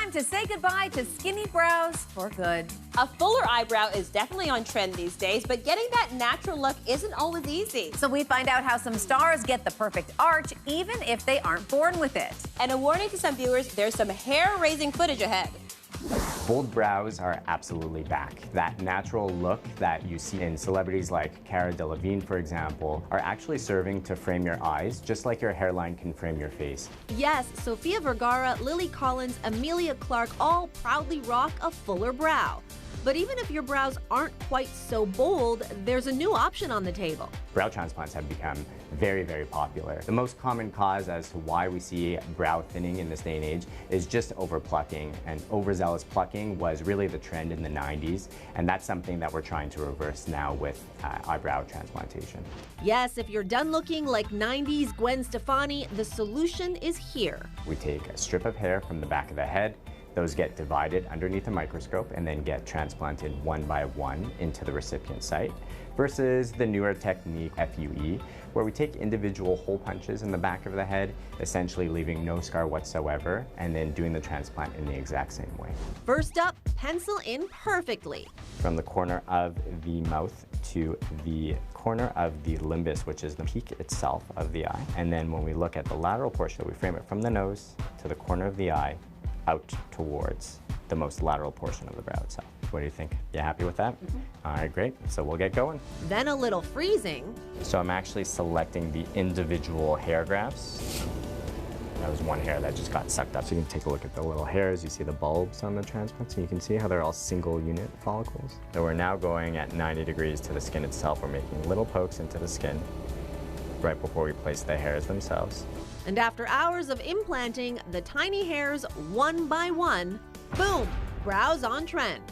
time to say goodbye to skinny brows for good. A fuller eyebrow is definitely on trend these days, but getting that natural look isn't always easy. So we find out how some stars get the perfect arch, even if they aren't born with it. And a warning to some viewers, there's some hair-raising footage ahead. Bold brows are absolutely back. That natural look that you see in celebrities like Cara Delevingne, for example, are actually serving to frame your eyes, just like your hairline can frame your face. Yes, Sofia Vergara, Lily Collins, Emilia Clarke all proudly rock a fuller brow. But even if your brows aren't quite so bold, there's a new option on the table. Brow transplants have become very, very popular. The most common cause as to why we see brow thinning in this day and age is just overplucking, and overzealous plucking was really the trend in the 90s, and that's something that we're trying to reverse now with eyebrow transplantation. Yes, if you're done looking like 90s Gwen Stefani, the solution is here. We take a strip of hair from the back of the head. Those get divided underneath a microscope and then get transplanted one by one into the recipient site, versus the newer technique, FUE, where we take individual hole punches in the back of the head, essentially leaving no scar whatsoever, and then doing the transplant in the exact same way. First up, pencil in perfectly. From the corner of the mouth to the corner of the limbus, which is the peak itself of the eye. And then when we look at the lateral portion, we frame it from the nose to the corner of the eye, out towards the most lateral portion of the brow itself. What do you think? You happy with that? Mm-hmm. All right, great. So we'll get going. Then a little freezing. So I'm actually selecting the individual hair grafts. That was one hair that just got sucked up. So you can take a look at the little hairs. You see the bulbs on the transplants, and you can see how they're all single unit follicles. So we're now going at 90 degrees to the skin itself. We're making little pokes into the skin right before we place the hairs themselves. And after hours of implanting the tiny hairs one by one, boom, brows on trend.